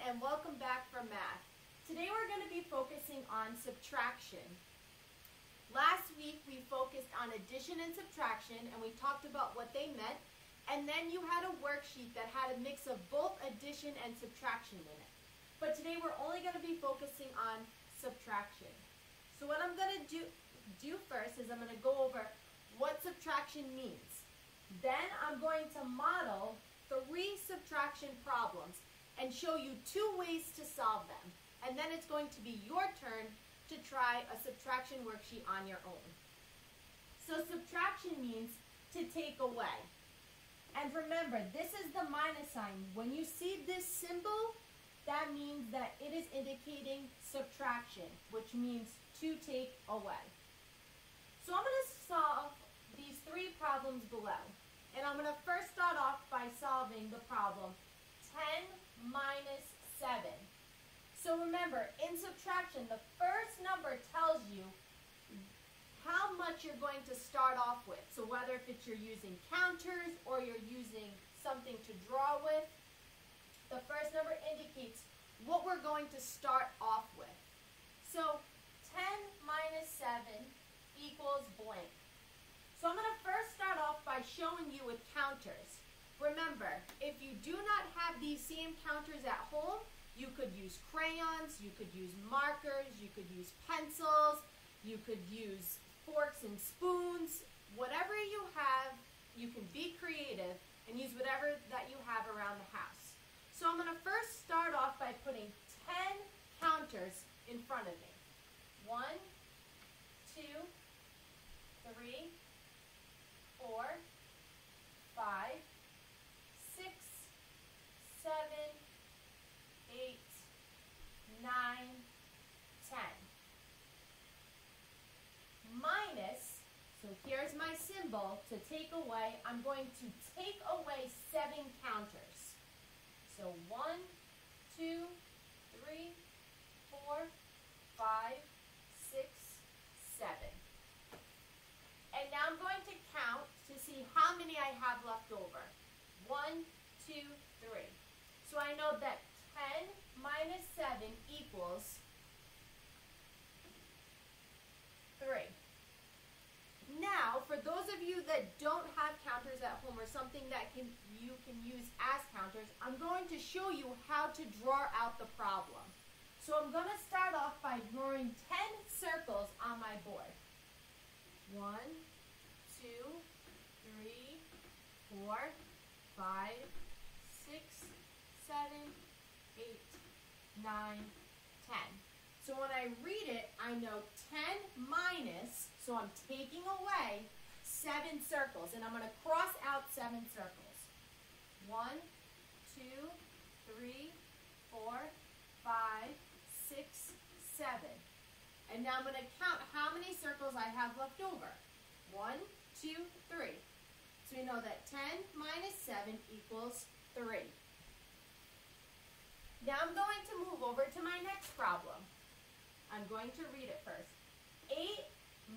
and welcome back for math. Today we're going to be focusing on subtraction. Last week we focused on addition and subtraction and we talked about what they meant, and then you had a worksheet that had a mix of both addition and subtraction in it. But today we're only going to be focusing on subtraction. So what I'm going to do first is I'm going to go over what subtraction means. Then I'm going to model 3 subtraction problems and show you 2 ways to solve them. And then it's going to be your turn to try a subtraction worksheet on your own. So subtraction means to take away. And remember, this is the minus sign. When you see this symbol, that means that it is indicating subtraction, which means to take away. So I'm going to solve these 3 problems below. And I'm going to first start off by solving the problem 10 minus 7. So remember, in subtraction, the first number tells you how much you're going to start off with. So whether if you're using counters or you're using something to draw with, the first number indicates what we're going to start off with. So 10 minus 7 equals blank. So I'm going to first start off by showing you with counters. Remember, if you do not have these same counters at home, you could use crayons, you could use markers, you could use pencils, you could use forks and spoons. Whatever you have, you can be creative and use whatever that you have around the house. So I'm going to first start off by putting 10 counters in front of me. 1, 2, 3, 4, 5, 6, 7, 8, 9, 10. Minus, so here's my symbol to take away. I'm going to take away 7 counters. So 1, 2, 3, 4, 5, 6, 7. And now I'm going to count to see how many I have left over. 1, 2, 3. So I know that 10 minus 7 equals 3. Now, for those of you that don't have counters at home or something that you can use as counters, I'm going to show you how to draw out the problem. So I'm going to start off by drawing 10 circles on my board. 1, 2, 3, 4, 5, 6, 7, 8, 9, 10. So when I read it, I know 10 minus, so I'm taking away 7 circles, and I'm going to cross out 7 circles. 1, 2, 3, 4, 5, 6, 7. And now I'm going to count how many circles I have left over. 1, 2, 3. So we know that 10 minus 7 equals 3. Now I'm going to move over to my next problem. I'm going to read it first. 8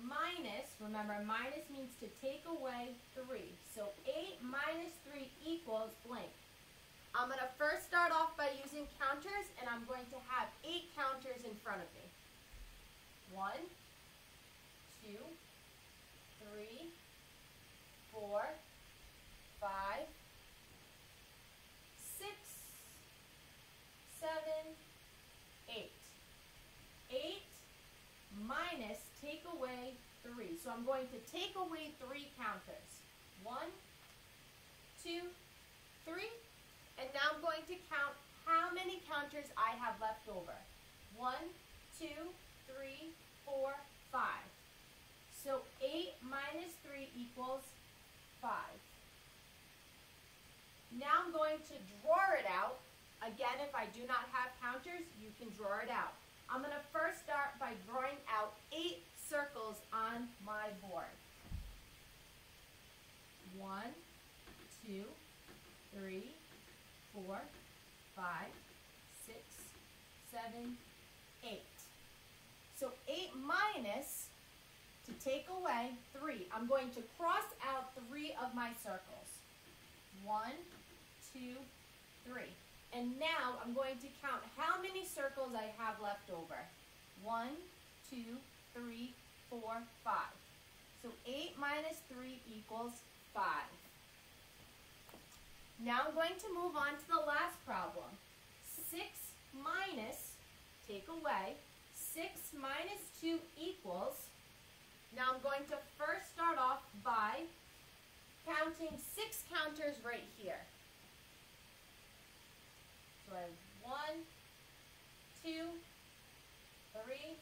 minus, remember minus means to take away 3. So 8 minus 3 equals blank. I'm going to first start off by using counters, and I'm going to have 8 counters in front of me. 1, 2, 3, 4, 5, 6, 7, 8. 8 minus take away 3. So I'm going to take away 3 counters. 1, 2, 3. And now I'm going to count how many counters I have left over. 1, 2, 3, 4, 5. So 8 minus 3 equals 5. Now I'm going to draw it out. Again, if I do not have counters, you can draw it out. I'm going to first start by drawing out 8 circles on my board. 1, 2, 3, 4, 5, 6, 7, 8. So 8 minus, to take away 3. I'm going to cross out 3 of my circles. 1, 2, 3. And now I'm going to count how many circles I have left over. 1, 2, 3, 4, 5. So 8 minus 3 equals 5. Now I'm going to move on to the last problem. 6 minus, take away, 6 minus 2 equals, now I'm going to first start off by counting 6 counters right here. So I have 1, 2, 3,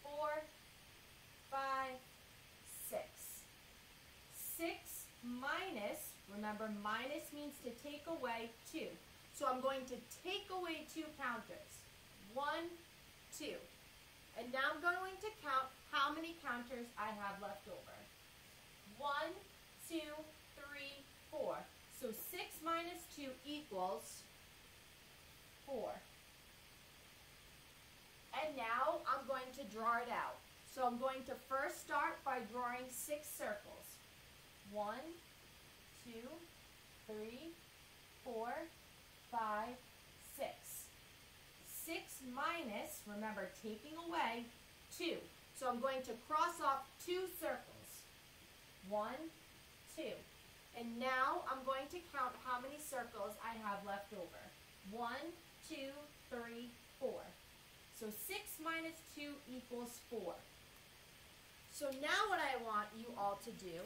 4, 5, 6. 6 minus, remember minus means to take away 2. So I'm going to take away 2 counters. 1, 2. And now I'm going to count how many counters I have left over. 1, 2, 3, 4. So 6 minus 2 equals 4. And now I'm going to draw it out. So I'm going to first start by drawing 6 circles. 1, 2, 3, 4, 5, 6. 6 minus, remember, taking away 2. So I'm going to cross off 2 circles. 1, 2. And now I'm going to count how many circles I have left over. 1, 2, 3, 4. So 6 minus 2 equals 4. So now what I want you all to do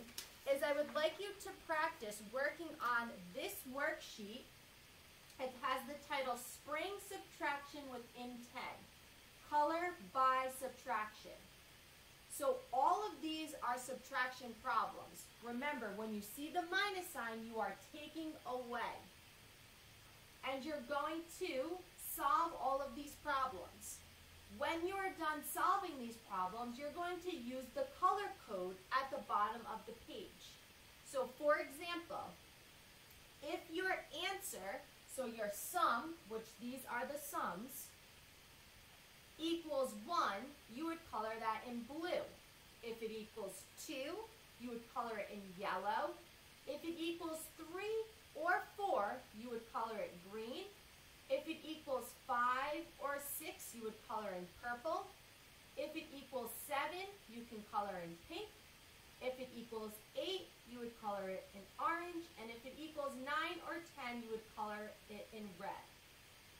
is I would like you to practice working on this worksheet. It has the title Spring Subtraction with Intent, Color by Subtraction. So all of these are subtraction problems. Remember, when you see the minus sign, you are taking away. And you're going to solve all of these problems. When you are done solving these problems, you're going to use the color code at the bottom of the page. So for example, if your answer, so your sum, which these are the sums, equals 1, you would color that in blue. If it equals 2, you would color it in yellow. If it equals 3 or 4, you would color it green. If it equals 5 or 6, you would color in purple. If it equals 7, you can color in pink. If it equals 8, you would color it in orange. And if it equals 9 or 10, you would color it in red.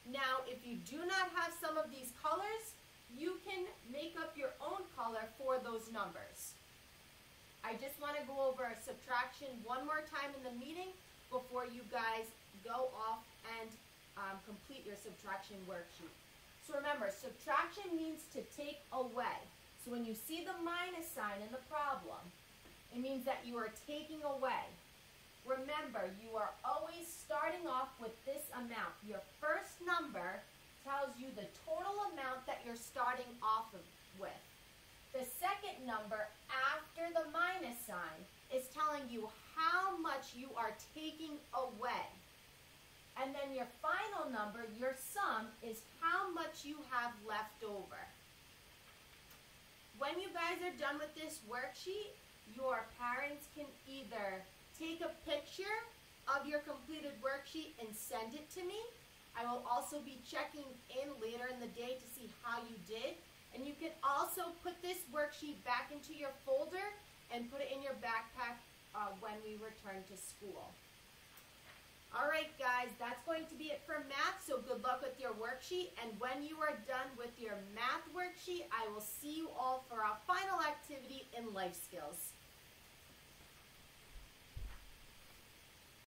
Now, if you do not have some of these colors, you can make up your own color for those numbers. I just want to go over subtraction one more time in the meeting before you guys go off and complete your subtraction worksheet. So remember, subtraction means to take away. So when you see the minus sign in the problem, it means that you are taking away. Remember, you are always starting off with this amount. Your first number tells you the total amount that you're starting off with. The second number after the minus sign is telling you how much you are taking away. And then your final number, your sum, is how much you have left over. When you guys are done with this worksheet, your parents can either take a picture of your completed worksheet and send it to me. I will also be checking in later in the day to see how you did. And you can also put this worksheet back into your folder and put it in your backpack when we return to school. Alright guys, that's going to be it for math, so good luck with your worksheet. And when you are done with your math worksheet, I will see you all for our final activity in life skills.